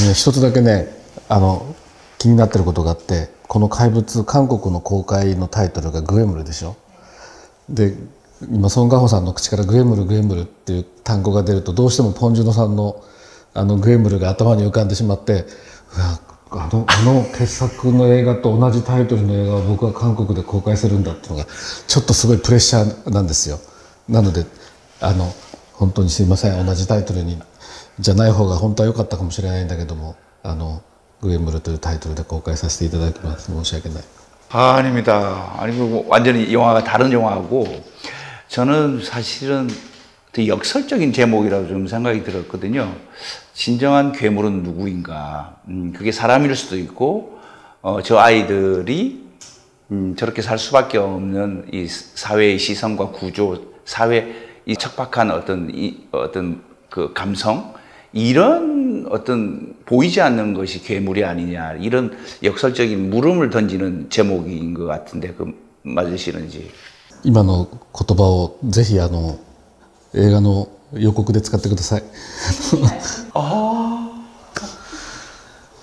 ね、一つだけね、気になってることがあって、この怪物、韓国の公開のタイトルがグエムルでしょ。で、今ソン・ガホさんの口からグエムルグエムルっていう単語が出ると、どうしてもポン・ジュノさんのグエムルが頭に浮かんでしまって、あの傑作の映画と同じタイトルの映画を僕は韓国で公開するんだっていうのがちょっとすごいプレッシャーなんですよ。なので本当にすいません、同じタイトルにじゃない方が本当は良かったかもしれないんだけども、グエムルというタイトルで公開させていただきます。申し訳ない。아닙니다. 아니 완전히 영화가 다른 영화고, 저는 사실은 되게 역설적인 제목이라고 좀 생각이 들었거든요. 진정한 괴물은 누구인가? 그게 사람일 수도 있고, 저 아이들이 저렇게 살 수밖에 없는 이 사회의 시선과 구조, 사회 이 척박한 어떤 그 감성, 이런 어떤 보이지 않는 것이 괴물이 아니냐, 이런 역설적인 물음을 던지는 제목인 것 같은데, 그 맞으시는지. 今の言葉をぜひ映画の予告で使ってください。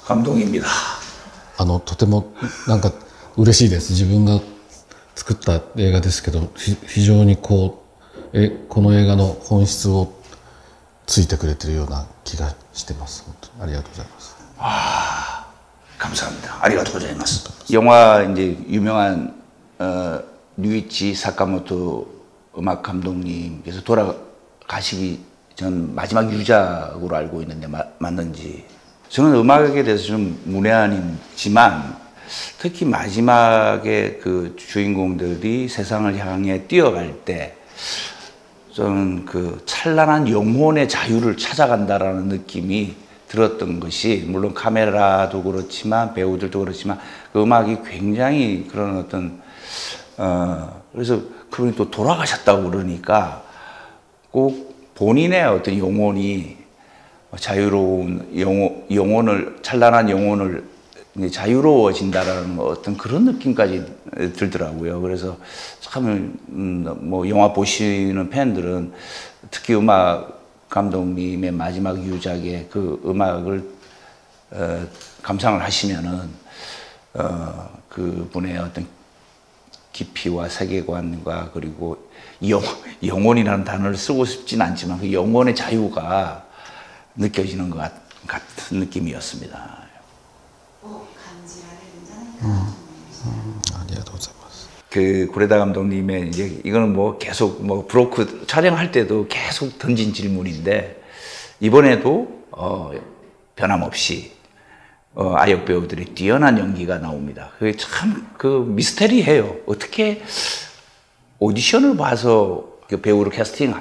감동입니다. とてもなんか嬉しいです。自分が作った映画ですけど、非常にこの映画の本質をついてくれてるような気がしてます。本当にありがとうございます。감사합니다. 아리가토 고자이마스. 영화 이제 유명한 류이치 사카모토 음악 감독님께서 돌아가시기 전 마지막 유작으로 알고 있는데 맞는지. 저는 음악에 대해서 좀 문외한이지만 특히 마지막에 그 주인공들이 세상을 향해 뛰어갈 때 저는 그 찬란한 영혼의 자유를 찾아간다라는 느낌이 들었던 것이, 물론 카메라도 그렇지만 배우들도 그렇지만 그 음악이 굉장히 그런 어떤 그래서 그분이 또 돌아가셨다고 그러니까 꼭 본인의 어떤 영혼이 자유로운 영혼을, 찬란한 영혼을 자유로워진다라는 어떤 그런 느낌까지 들더라고요. 그래서 참 뭐 영화 보시는 팬들은 특히 음악 감독님의 마지막 유작의 그 음악을 감상을 하시면은 그분의 어떤 깊이와 세계관과, 그리고 영혼이라는 단어를 쓰고 싶진 않지만 그 영혼의 자유가 느껴지는 것 같은 느낌이었습니다. 그 고레다 감독님의 이제 이거는 뭐 계속 뭐 브로크 촬영할 때도 계속 던진 질문인데, 이번에도 변함없이 아역 배우들의 뛰어난 연기가 나옵니다. 그게 참 그 미스테리해요. 어떻게 오디션을 봐서 그 배우를 캐스팅을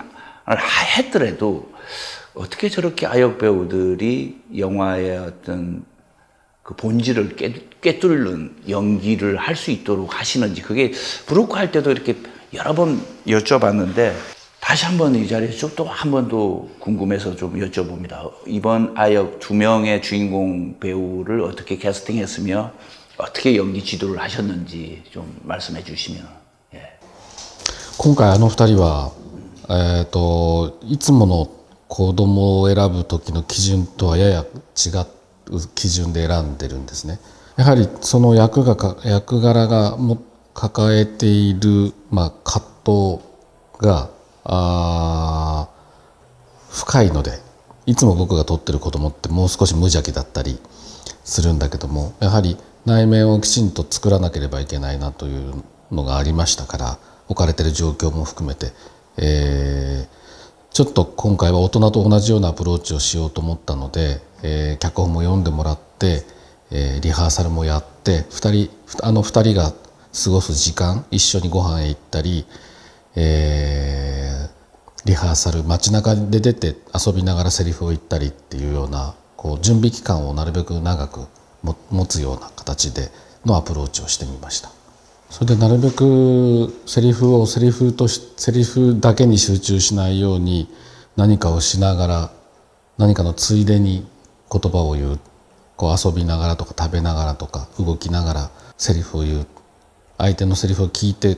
했더라도 어떻게 저렇게 아역 배우들이 영화의 어떤 그 본질을 꿰뚫는 연기를 할 수 있도록 하시는지, 그게 브로크 할 때도 이렇게 여러 번 여쭤봤는데 다시 한번 이 자리에서 또 한 번 더 궁금해서 좀 여쭤봅니다. 이번 아역 2명의 주인공 배우를 어떻게 캐스팅했으며 어떻게 연기 지도를 하셨는지 좀 말씀해 주시면. 예. 今回2人はいつもの子供を選ぶ時の基準とはやや違う基準で選んでるんですね。やはりその役柄が抱えている、葛藤が深いので、いつも僕が撮ってる子供ってもう少し無邪気だったりするんだけども、やはり内面をきちんと作らなければいけないなというのがありましたから、置かれてる状況も含めて、ちょっと今回は大人と同じようなアプローチをしようと思ったので、脚本も読んでもらって、リハーサルもやって、2人が過ごす時間、一緒にご飯へ行ったり、リハーサル、街中で出て遊びながらセリフを言ったりっていうような、準備期間をなるべく長く持つような形でのアプローチをしてみました。それでなるべくセリフだけに集中しないように、何かをしながら、何かのついでに言葉を言う、遊びながらとか食べながらとか動きながらセリフを言う、相手のセリフを聞いて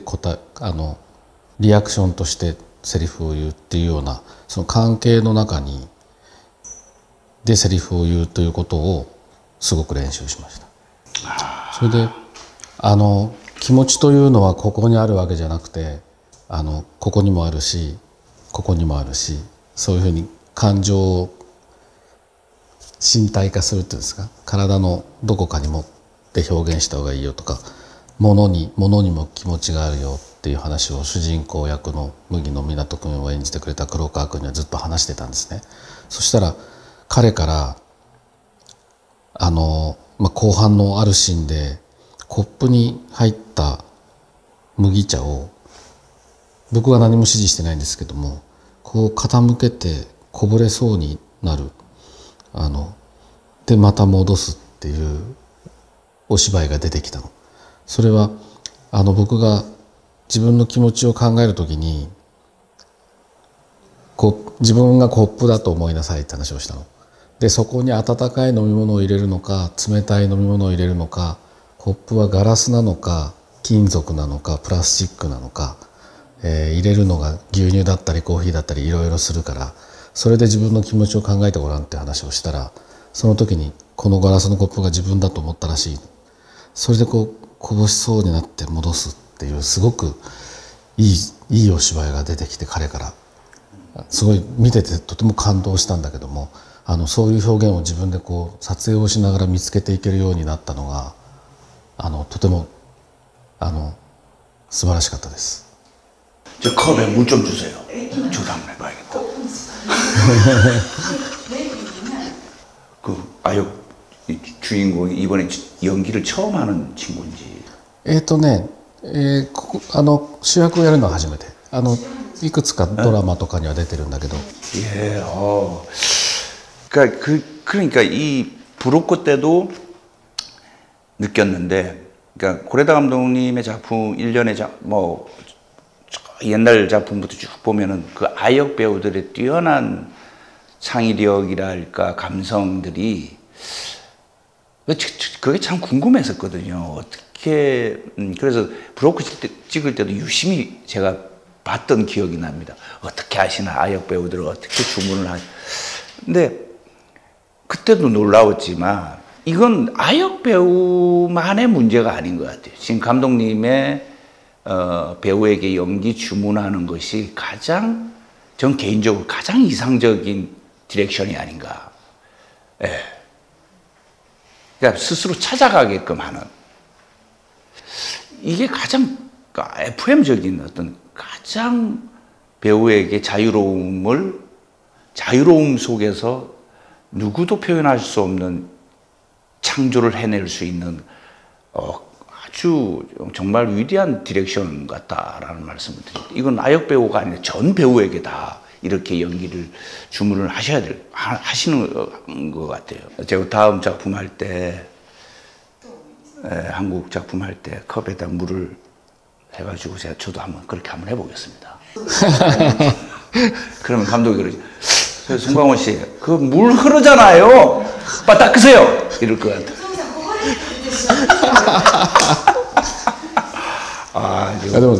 リアクションとしてセリフを言うっていうような、その関係の中にでセリフを言うということをすごく練習しました。それで気持ちというのはここにあるわけじゃなくてここにもあるしここにもあるし、そういうふうに感情を身体化するっていうんですか、体のどこかに持って表現した方がいいよとか、物にも気持ちがあるよっていう話を主人公役の麦野湊君を演じてくれた黒川君にはずっと話してたんですね。そしたら彼から後半のあるシーンでコップに入った麦茶を僕は何も指示してないんですけども、こう傾けてこぼれそうになるでまた戻すっていうお芝居が出てきたの。それは僕が自分の気持ちを考えるときに自分がコップだと思いなさいって話をしたの。でそこに温かい飲み物を入れるのか冷たい飲み物を入れるのか、コップはガラスなのか金属なのかプラスチックなのか、入れるのが牛乳だったりコーヒーだったりいろいろするから、それで自分の気持ちを考えてごらんって話をしたら、その時にこのガラスのコップが自分だと思ったらしい。それでこぼしそうになって戻すっていうすごくいいお芝居が出てきて、彼からすごい見ててとても感動したんだけども、そういう表現を自分で撮影をしながら見つけていけるようになったのがとても素晴らしかったです。저 컵에 물 좀 주세요. 저도 한번 해봐야겠다. 그 아역 주인공이 이번에 연기를 처음 하는 친구인지. 主役をやるのは初めて。いくつかドラマとかには出てるんだけど。예, 그러니까 이 브로커 때도 느꼈는데, 그러니까 고레다 감독님의 작품 일련의 뭐 옛날 작품부터 쭉 보면은 그 아역 배우들의 뛰어난 창의력이랄까 감성들이 그게 참 궁금했었거든요. 어떻게 그래서 브로커 찍을 때도 유심히 제가 봤던 기억이 납니다. 어떻게 하시나, 아역 배우들을 어떻게 주문을 하시나. 근데 그때도 놀라웠지만 이건 아역 배우만의 문제가 아닌 것 같아요. 지금 감독님의 배우에게 연기 주문하는 것이 전 개인적으로 가장 이상적인 디렉션이 아닌가. 예. 그러니까 스스로 찾아가게끔 하는. 이게 가장 FM적인 어떤 가장 배우에게 자유로움 속에서 누구도 표현할 수 없는 창조를 해낼 수 있는 아주 정말 위대한 디렉션 같다라는 말씀을 드립니다. 이건 아역 배우가 아니라 전 배우에게 다 이렇게 연기를 주문을 하시는 것 같아요. 제가 다음 작품 할 때, 한국 작품 할 때 컵에다 물을 해가지고 저도 그렇게 한번 해보겠습니다. 그러면 감독이 그러지. 송강호 씨, 그 물 흐르잖아요. 빨리 닦으세요. 이럴 것 같아. でも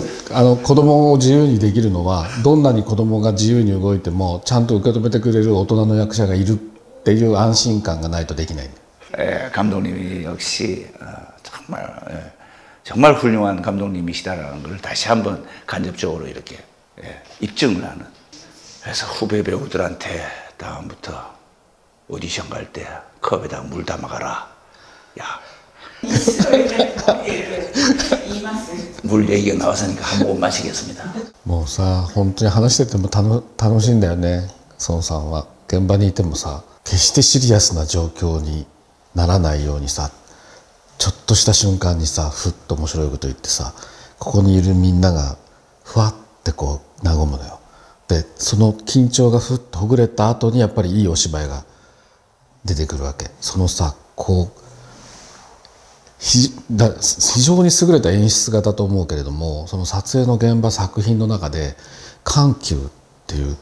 子供を自由にできるのは、どんなに子供が自由に動いてもちゃんと受け止めてくれる大人の役者がいるっていう安心感がないとできない。 감독님이 역시 정말 훌륭한 감독님이시다라는 걸 다시 한번 간접적으로 이렇게 입증을 하는. 그래서 후배 배우들한테 다음부터 오디션 갈 때 컵에다 물 담아가라. 야. 물 얘기가 나왔으니까 한 모금 마시겠습니다. もうさ、本当に話してても楽しいんだよね。孫さんは現場にいてもさ、決してシリアスな状況にならないようにさ、ちょっとした瞬間にさ、ふっと面白いこと言ってさ、ここにいるみんながふわって和むのよ。でその緊張がふっとほぐれた後にやっぱりいいお芝居が出てくるわけ。そのさ、非常に優れた演出家だと思うけれども、その撮影の現場作品の中で緩急っていう、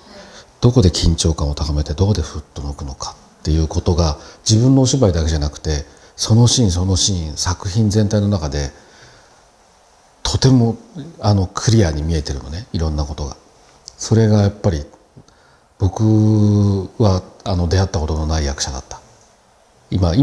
どこで緊張感を高めてどこでふっと抜くのかっていうことが自分のお芝居だけじゃなくて、そのシーンそのシーン作品全体の中でとてもクリアに見えてるのね、いろんなことが。それがやっぱり僕は出会ったことのない役者だった。今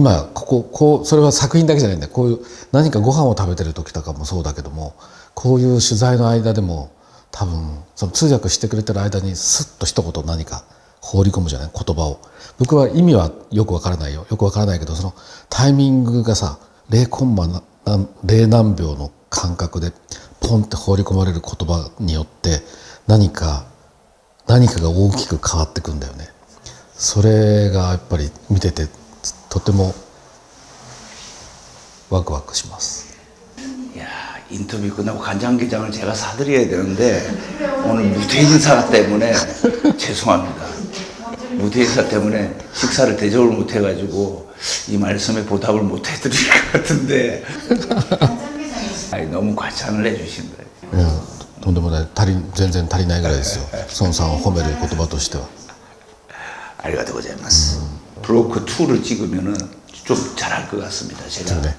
それは作品だけじゃないんだよ。こういう何かご飯を食べてる時とかもそうだけども、こういう取材の間でも多分その通訳してくれてる間にスッと一言何か放り込むじゃない、言葉を。僕は意味はよくわからないよ、よくわからないけど、そのタイミングがさ、0コンマ0何秒の感覚でポンって放り込まれる言葉によって何かが大きく変わってくんだよね。それがやっぱり見ててとてもワクワクします。야, 인터뷰 끝나고 간장게장을 제가 사드려야 되는데 오늘 무대 인사 때문에 죄송합니다. 무대 인사 때문에 식사를 대접을 못 해가지고 이 말씀에 보답을 못 해드릴 것 같은데 아니, 너무 과찬을 해주신 거예요. とんでもない、全然足りないぐらいですよ。孫さんを褒める言葉としては。ありがとうございます。브로크 2를 찍으면은 좀 잘할 것 같습니다. 제가. 네.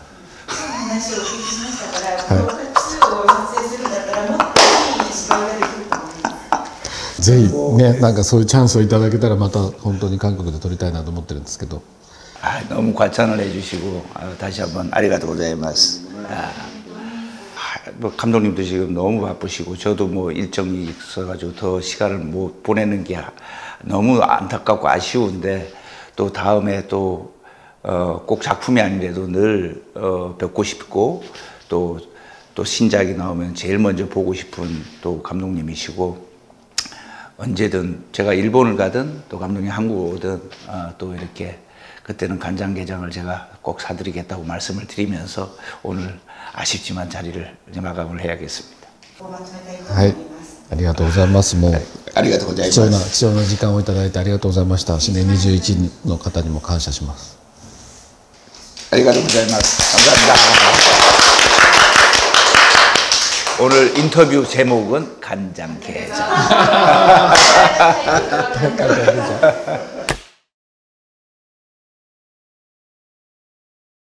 話をお聞きしましたから、ブロック2を撮影するんだったらもっといい芝居ができると思います。ぜひね、なんかそういうチャンスをいただけたらまた本当に韓国で撮りたいなと思ってるんですけど。너무 과찬을 해주시고 다시 한번 아리가또 고자이마스. 뭐 감독님도 지금 너무 바쁘시고 저도 뭐 일정이 있어가지고 더 시간을 못 보내는 게 너무 안타깝고 아쉬운데 또 다음에 또 꼭 작품이 아니래도 늘 뵙고 싶고 또 신작이 나오면 제일 먼저 보고 싶은 또 감독님이시고 언제든 제가 일본을 가든 또 감독님 한국 오든 또 이렇게 그때는 간장게장을 제가 꼭 사드리겠다고 말씀을 드리면서 오늘 아쉽지만 자리를 이제 마감을 해야겠습니다. はい、ありがとうございます。もうありがとうございます。貴重な時間をいただいてありがとうございました。新年21の方にも感謝します。ありがとうございます。감사합니다. 오늘 인터뷰 제목은 간장게장.